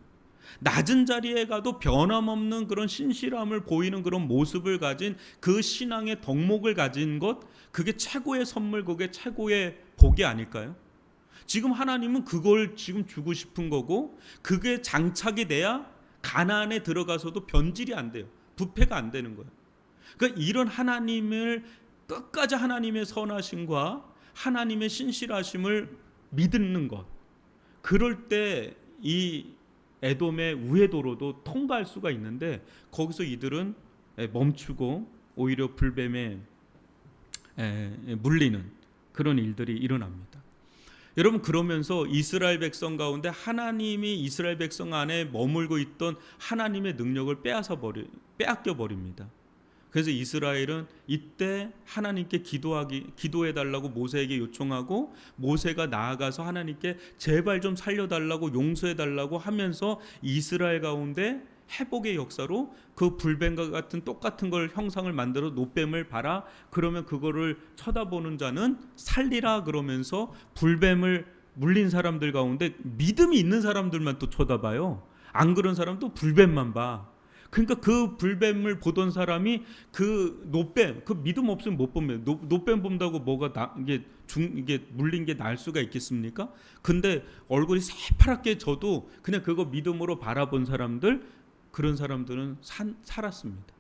낮은 자리에 가도 변함없는 그런 신실함을 보이는 그런 모습을 가진 그 신앙의 덕목을 가진 것, 그게 최고의 선물, 그게 최고의 복이 아닐까요? 지금 하나님은 그걸 지금 주고 싶은 거고, 그게 장착이 돼야 가나안에 들어가서도 변질이 안 돼요. 부패가 안 되는 거예요. 그러니까 이런 하나님을 끝까지 하나님의 선하심과 하나님의 신실하심을 믿는 것, 그럴 때 이 에돔의 우회도로도 통과할 수가 있는데, 거기서 이들은 멈추고 오히려 불뱀에 물리는 그런 일들이 일어납니다. 여러분, 그러면서 이스라엘 백성 가운데 하나님이 이스라엘 백성 안에 머물고 있던 하나님의 능력을 빼앗겨 버립니다. 그래서 이스라엘은 이때 하나님께 기도해달라고 모세에게 요청하고, 모세가 나아가서 하나님께 제발 좀 살려달라고 용서해달라고 하면서 이스라엘 가운데 회복의 역사로 그 불뱀과 같은 똑같은 걸 형상을 만들어 노뱀을 봐라, 그러면 그거를 쳐다보는 자는 살리라 그러면서 불뱀을 물린 사람들 가운데 믿음이 있는 사람들만 또 쳐다봐요. 안 그런 사람도 불뱀만 봐. 그러니까 그 불뱀을 보던 사람이 그 노뱀, 그 믿음 없으면 못 보면 노뱀 본다고 뭐가 이게 이게 물린 게 나을 수가 있겠습니까? 근데 얼굴이 새파랗게 져도 그냥 그거 믿음으로 바라본 사람들, 그런 사람들은 살았습니다.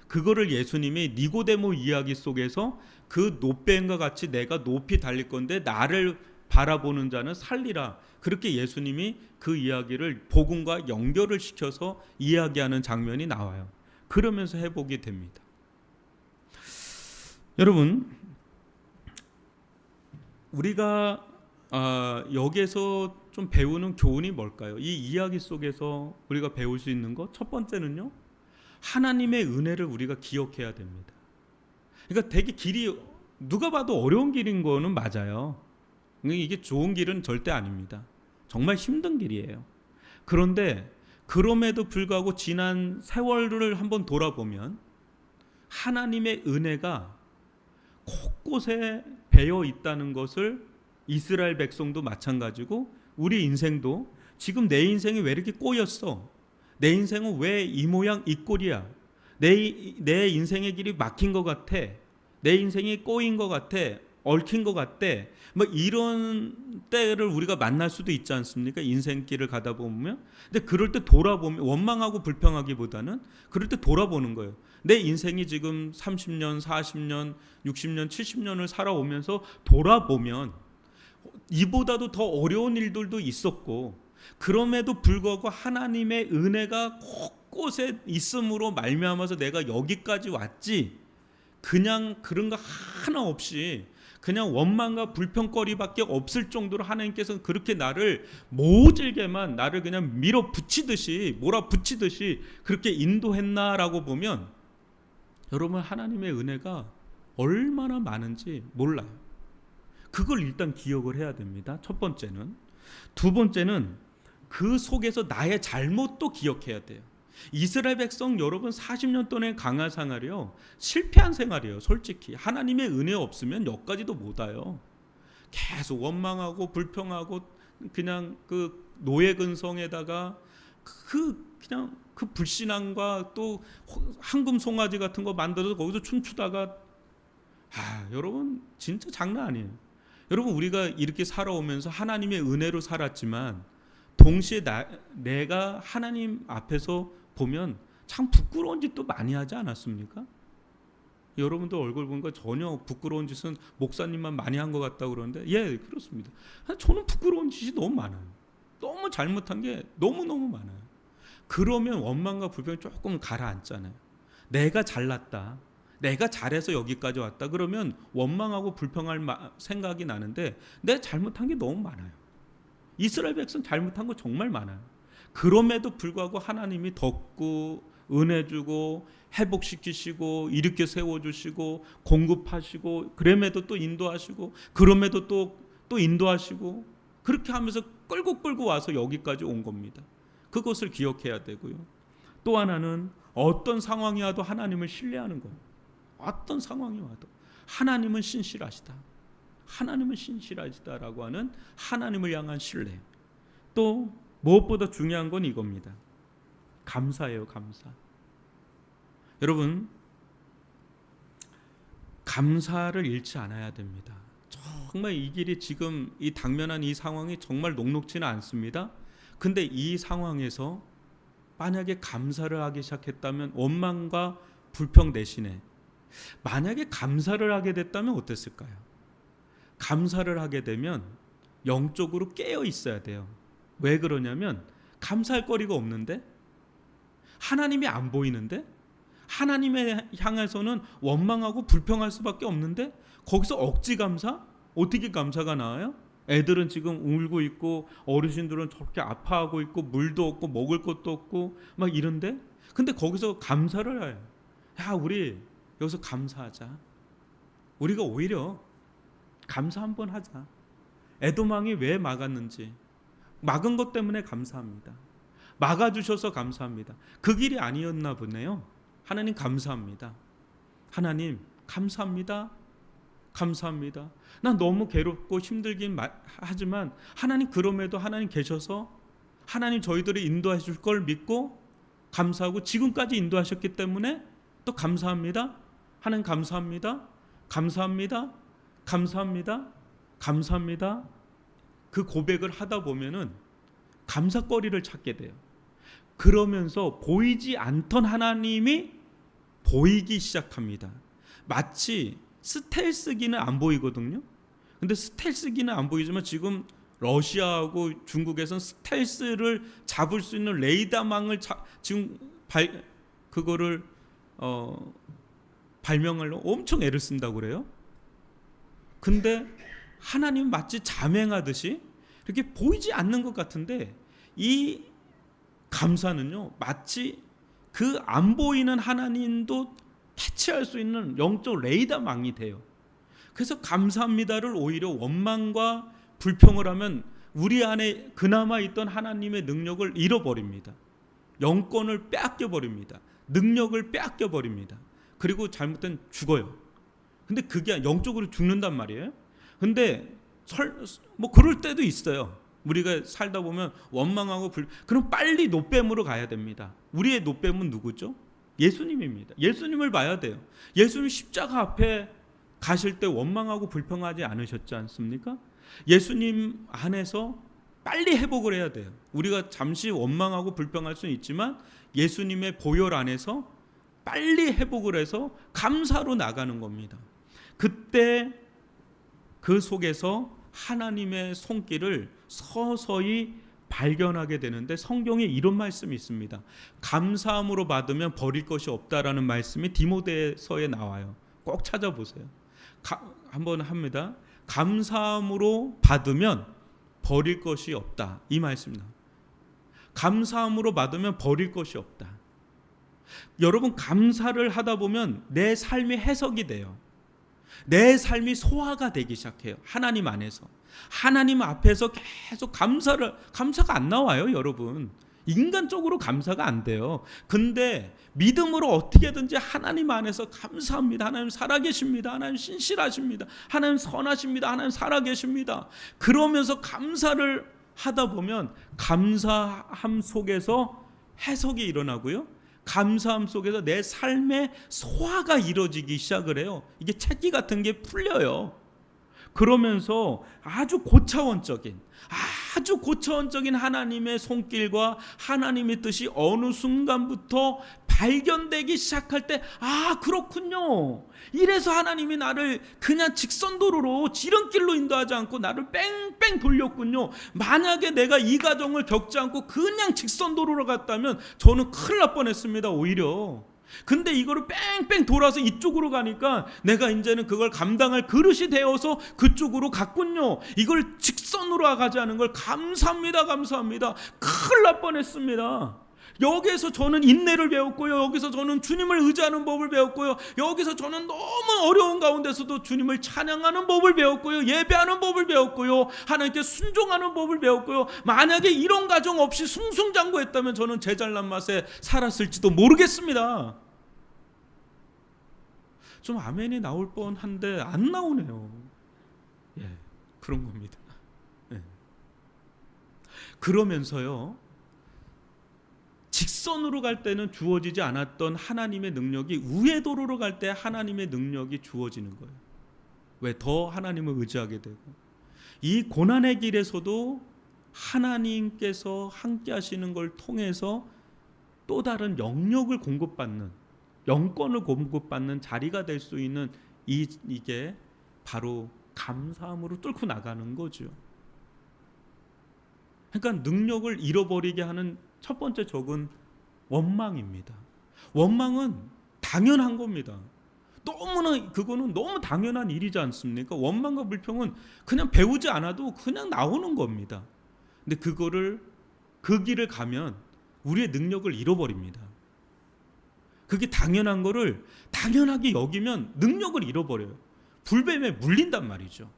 그거를 예수님이 니고데모 이야기 속에서 그 노뱀과 같이 내가 높이 달릴 건데 나를 바라보는 자는 살리라. 그렇게 예수님이 그 이야기를 복음과 연결을 시켜서 이야기하는 장면이 나와요. 그러면서 회복이 됩니다. 여러분, 우리가 여기에서 좀 배우는 교훈이 뭘까요? 이 이야기 속에서 우리가 배울 수 있는 것, 첫 번째는요, 하나님의 은혜를 우리가 기억해야 됩니다. 그러니까 되게 길이 누가 봐도 어려운 길인 거는 맞아요. 이게 좋은 길은 절대 아닙니다. 정말 힘든 길이에요. 그런데 그럼에도 불구하고 지난 세월을 한번 돌아보면 하나님의 은혜가 곳곳에 배어 있다는 것을 이스라엘 백성도 마찬가지고 우리 인생도 지금 내 인생이 왜 이렇게 꼬였어? 내 인생은 왜 이 모양 이 꼴이야? 내 인생의 길이 막힌 것 같아. 내 인생이 꼬인 것 같아. 얽힌 것 같대. 뭐 이런 때를 우리가 만날 수도 있지 않습니까? 인생길을 가다 보면. 근데 그럴 때 돌아보면 원망하고 불평하기보다는 그럴 때 돌아보는 거예요. 내 인생이 지금 30년, 40년, 60년, 70년을 살아오면서 돌아보면 이보다도 더 어려운 일들도 있었고 그럼에도 불구하고 하나님의 은혜가 곳곳에 있음으로 말미암아서 내가 여기까지 왔지 그냥 그런 거 하나 없이 그냥 원망과 불평거리밖에 없을 정도로 하나님께서 그렇게 나를 모질게만 나를 그냥 밀어붙이듯이 몰아붙이듯이 그렇게 인도했나라고 보면 여러분 하나님의 은혜가 얼마나 많은지 몰라요. 그걸 일단 기억을 해야 됩니다. 첫 번째는. 두 번째는 그 속에서 나의 잘못도 기억해야 돼요. 이스라엘 백성 여러분 40년 동안의 강한 생활이요 실패한 생활이에요. 솔직히 하나님의 은혜 없으면 여기까지도 못 와요. 계속 원망하고 불평하고 그냥 그 노예 근성에다가 그냥 그 불신앙과 또 황금 송아지 같은 거 만들어서 거기서 춤추다가 여러분 진짜 장난 아니에요. 여러분 우리가 이렇게 살아오면서 하나님의 은혜로 살았지만 동시에 내가 하나님 앞에서 보면 참 부끄러운 짓도 많이 하지 않았습니까? 여러분도 얼굴 보니까 전혀 부끄러운 짓은 목사님만 많이 한 것 같다고 그러는데 예 그렇습니다. 저는 부끄러운 짓이 너무 많아요. 너무 잘못한 게 너무너무 많아요. 그러면 원망과 불평이 조금 가라앉잖아요. 내가 잘났다. 내가 잘해서 여기까지 왔다. 그러면 원망하고 불평할 생각이 나는데 내 잘못한 게 너무 많아요. 이스라엘 백성 잘못한 거 정말 많아요. 그럼에도 불구하고 하나님이 덮고 은혜 주고 회복시키시고 일으켜 세워주시고 공급하시고 그럼에도 또 인도하시고 그럼에도 또 인도하시고 그렇게 하면서 끌고 와서 여기까지 온 겁니다. 그것을 기억해야 되고요. 또 하나는 어떤 상황이 와도 하나님을 신뢰하는 거예요. 어떤 상황이 와도 하나님은 신실하시다. 하나님은 신실하시다라고 하는 하나님을 향한 신뢰. 또 무엇보다 중요한 건 이겁니다. 감사예요. 감사. 여러분 감사를 잃지 않아야 됩니다. 정말 이 길이 지금 이 당면한 이 상황이 정말 녹록지는 않습니다. 근데 이 상황에서 만약에 감사를 하기 시작했다면 원망과 불평 대신에 만약에 감사를 하게 됐다면 어땠을까요? 감사를 하게 되면 영적으로 깨어 있어야 돼요. 왜 그러냐면 감사할 거리가 없는데 하나님이 안 보이는데 하나님에 향해서는 원망하고 불평할 수밖에 없는데 거기서 억지 감사? 어떻게 감사가 나와요? 애들은 지금 울고 있고 어르신들은 저렇게 아파하고 있고 물도 없고 먹을 것도 없고 막 이런데 근데 거기서 감사를 해요. 야 우리 여기서 감사하자. 우리가 오히려 감사 한번 하자. 에도망이 왜 막았는지 막은 것 때문에 감사합니다. 막아주셔서 감사합니다. 그 길이 아니었나 보네요. 하나님 감사합니다. 하나님 감사합니다. 감사합니다. 난 너무 괴롭고 힘들긴 하지만 하나님 그럼에도 하나님 계셔서 하나님 저희들을 인도해 줄 걸 믿고 감사하고 지금까지 인도하셨기 때문에 또 감사합니다. 하나님 감사합니다. 감사합니다. 감사합니다. 감사합니다. 그 고백을 하다 보면은 감사거리를 찾게 돼요. 그러면서 보이지 않던 하나님이 보이기 시작합니다. 마치 스텔스기는 안 보이거든요. 근데 스텔스기는 안 보이지만 지금 러시아하고 중국에서는 스텔스를 잡을 수 있는 레이더망을 지금 그거를 발명하려고 엄청 애를 쓴다고 그래요. 근데 하나님 마치 잠행하듯이 이렇게 보이지 않는 것 같은데 이 감사는요 마치 그 안 보이는 하나님도 캐치할 수 있는 영적 레이더망이 돼요. 그래서 감사합니다를 오히려 원망과 불평을 하면 우리 안에 그나마 있던 하나님의 능력을 잃어버립니다. 영권을 빼앗겨 버립니다. 능력을 빼앗겨 버립니다. 그리고 잘못된 죽어요. 근데 그게 영적으로 죽는단 말이에요. 근데 뭐 그럴 때도 있어요. 우리가 살다 보면 원망하고 그럼 빨리 노뱀으로 가야 됩니다. 우리의 노뱀은 누구죠? 예수님입니다. 예수님을 봐야 돼요. 예수님 십자가 앞에 가실 때 원망하고 불평하지 않으셨지 않습니까? 예수님 안에서 빨리 회복을 해야 돼요. 우리가 잠시 원망하고 불평할 수는 있지만 예수님의 보혈 안에서 빨리 회복을 해서 감사로 나가는 겁니다. 그때 그 속에서 하나님의 손길을 서서히 발견하게 되는데 성경에 이런 말씀이 있습니다. 감사함으로 받으면 버릴 것이 없다라는 말씀이 디모데서에 나와요. 꼭 찾아보세요. 한번 합니다. 감사함으로 받으면 버릴 것이 없다. 이 말씀입니다. 감사함으로 받으면 버릴 것이 없다. 여러분 감사를 하다 보면 내 삶이 해석이 돼요. 내 삶이 소화가 되기 시작해요. 하나님 안에서. 하나님 앞에서 계속 감사가 안 나와요, 여러분. 인간적으로 감사가 안 돼요. 근데 믿음으로 어떻게든지 하나님 안에서 감사합니다. 하나님 살아계십니다. 하나님 신실하십니다. 하나님 선하십니다. 하나님 살아계십니다. 그러면서 감사를 하다 보면 감사함 속에서 해석이 일어나고요. 감사함 속에서 내 삶의 소화가 이루어지기 시작을 해요. 이게 책기 같은 게 풀려요. 그러면서 아주 고차원적인 하나님의 손길과 하나님의 뜻이 어느 순간부터 발견되기 시작할 때 그렇군요. 이래서 하나님이 나를 그냥 직선도로로 지름길로 인도하지 않고 나를 뺑뺑 돌렸군요. 만약에 내가 이 과정을 겪지 않고 그냥 직선도로로 갔다면 저는 큰일 날 뻔했습니다. 오히려. 근데 이거를 뺑뺑 돌아서 이쪽으로 가니까 내가 이제는 그걸 감당할 그릇이 되어서 그쪽으로 갔군요. 이걸 직선으로 가지 않은 걸 감사합니다. 큰일 날 뻔했습니다. 여기에서 저는 인내를 배웠고요. 여기서 저는 주님을 의지하는 법을 배웠고요. 여기서 저는 너무 어려운 가운데서도 주님을 찬양하는 법을 배웠고요. 예배하는 법을 배웠고요. 하나님께 순종하는 법을 배웠고요. 만약에 이런 과정 없이 승승장구했다면 저는 제 잘난 맛에 살았을지도 모르겠습니다. 좀 아멘이 나올 뻔한데 안 나오네요. 그런 겁니다. 그러면서요, 직선으로 갈 때는 주어지지 않았던 하나님의 능력이 우회도로로 갈 때 하나님의 능력이 주어지는 거예요. 왜? 더 하나님을 의지하게 되고, 이 고난의 길에서도 하나님께서 함께 하시는 걸 통해서 또 다른 영역을 공급받는, 영권을 공급받는 자리가 될 수 있는 이게 바로 감사함으로 뚫고 나가는 거죠. 그러니까 능력을 잃어버리게 하는 첫 번째 적은 원망입니다. 원망은 당연한 겁니다. 그거는 너무 당연한 일이지 않습니까? 원망과 불평은 그냥 배우지 않아도 그냥 나오는 겁니다. 근데 그 길을 가면 우리의 능력을 잃어버립니다. 그게 당연한 거를 당연하게 여기면 능력을 잃어버려요. 불뱀에 물린단 말이죠.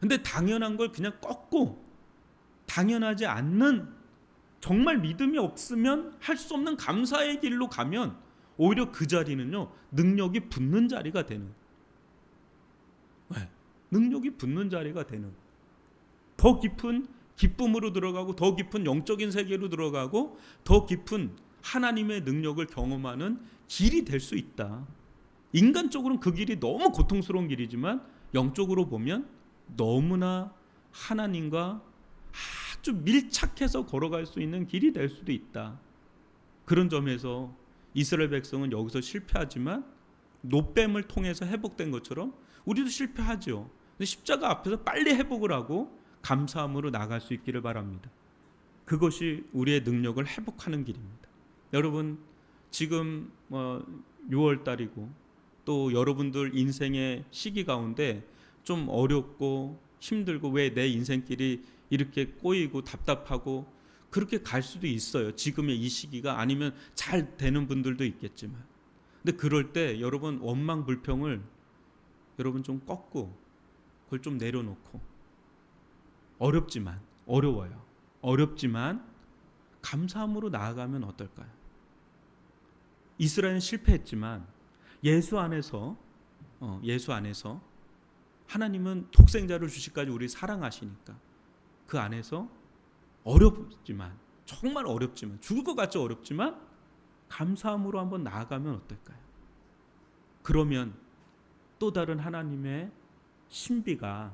근데 당연한 걸 그냥 꺾고 당연하지 않는, 정말 믿음이 없으면 할 수 없는 감사의 길로 가면 오히려 그 자리는요, 능력이 붙는 자리가 되는, 능력이 붙는 자리가 되는, 더 깊은 기쁨으로 들어가고 더 깊은 영적인 세계로 들어가고 더 깊은 하나님의 능력을 경험하는 길이 될 수 있다. 인간적으로는 그 길이 너무 고통스러운 길이지만 영적으로 보면 너무나 하나님과 아주 밀착해서 걸어갈 수 있는 길이 될 수도 있다. 그런 점에서 이스라엘 백성은 여기서 실패하지만 노뱀을 통해서 회복된 것처럼 우리도 실패하죠. 근데 십자가 앞에서 빨리 회복을 하고 감사함으로 나갈 수 있기를 바랍니다. 그것이 우리의 능력을 회복하는 길입니다. 여러분, 지금 6월 달이고 또 여러분들 인생의 시기 가운데 좀 어렵고 힘들고 왜 내 인생길이 이렇게 꼬이고 답답하고 그렇게 갈 수도 있어요. 지금의 이 시기가 아니면 잘 되는 분들도 있겠지만, 근데 그럴 때 여러분 원망 불평을 여러분 좀 꺾고 그걸 좀 내려놓고, 어렵지만 감사함으로 나아가면 어떨까요? 이스라엘은 실패했지만 예수 안에서 하나님은 독생자를 주시까지 우리 사랑하시니까 그 안에서 어렵지만, 정말 어렵지만, 죽을 것 같이 어렵지만 감사함으로 한번 나아가면 어떨까요? 그러면 또 다른 하나님의 신비가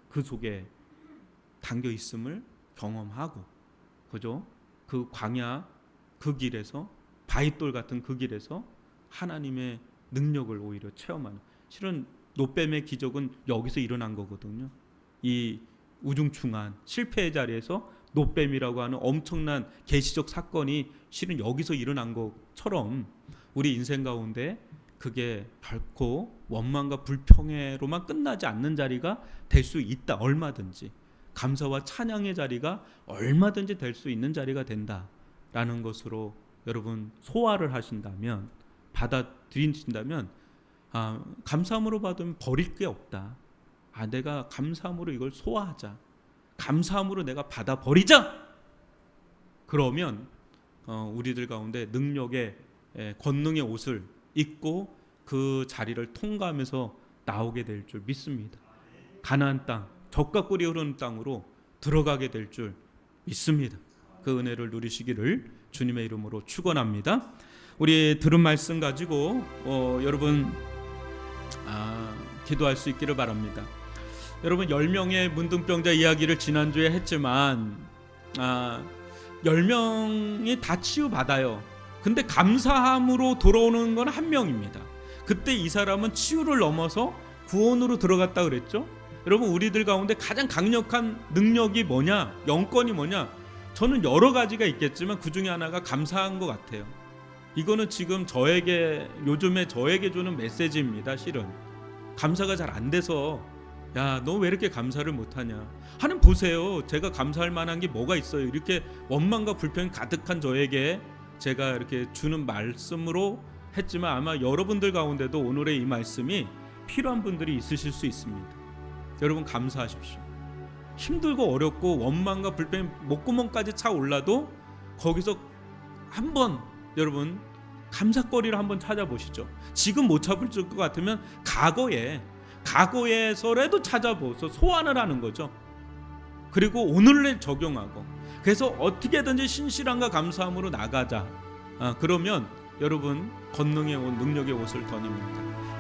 그 속에 담겨 있음을 경험하고, 그죠? 그 광야 그 길에서, 바위돌 같은 그 길에서 하나님의 능력을 오히려 체험하는, 실은 노뱀의 기적은 여기서 일어난 거거든요. 이 우중충한 실패의 자리에서 노뱀이라고 하는 엄청난 계시적 사건이 실은 여기서 일어난 것처럼 우리 인생 가운데 그게 결코 원망과 불평으로만 끝나지 않는 자리가 될 수 있다. 얼마든지 감사와 찬양의 자리가 얼마든지 될 수 있는 자리가 된다라는 것으로 여러분 소화를 하신다면, 받아들이신다면, 감사함으로 받으면 버릴 게 없다. 내가 감사함으로 이걸 소화하자, 감사함으로 내가 받아버리자. 그러면 우리들 가운데 능력의 권능의 옷을 입고 그 자리를 통과하면서 나오게 될 줄 믿습니다. 가나안 땅, 젖과 꿀이 흐르는 땅으로 들어가게 될 줄 믿습니다. 그 은혜를 누리시기를 주님의 이름으로 축원합니다. 우리 들은 말씀 가지고 여러분 기도할 수 있기를 바랍니다. 여러분 10명의 문둥병자 이야기를 지난주에 했지만 10명이 다 치유받아요. 근데 감사함으로 돌아오는 건 한 명입니다. 그때 이 사람은 치유를 넘어서 구원으로 들어갔다 그랬죠. 여러분 우리들 가운데 가장 강력한 능력이 뭐냐, 영권이 뭐냐, 저는 여러 가지가 있겠지만 그 중에 하나가 감사한 것 같아요. 이거는 지금 요즘에 저에게 주는 메시지입니다. 실은 감사가 잘 안 돼서 야, 너 왜 이렇게 감사를 못하냐 하는, 보세요. 제가 감사할 만한 게 뭐가 있어요. 이렇게 원망과 불평이 가득한 저에게 제가 이렇게 주는 말씀으로 했지만 아마 여러분들 가운데도 오늘의 이 말씀이 필요한 분들이 있으실 수 있습니다. 여러분 감사하십시오. 힘들고 어렵고 원망과 불평이 목구멍까지 차 올라도 거기서 한번 여러분 감사거리를 한번 찾아보시죠. 지금 못 찾을 것 같으면 과거에서라도 찾아보서 소환을 하는 거죠. 그리고 오늘을 적용하고, 그래서 어떻게든지 신실함과 감사함으로 나가자. 그러면 여러분 권능의 옷, 능력의 옷을 덧입니다.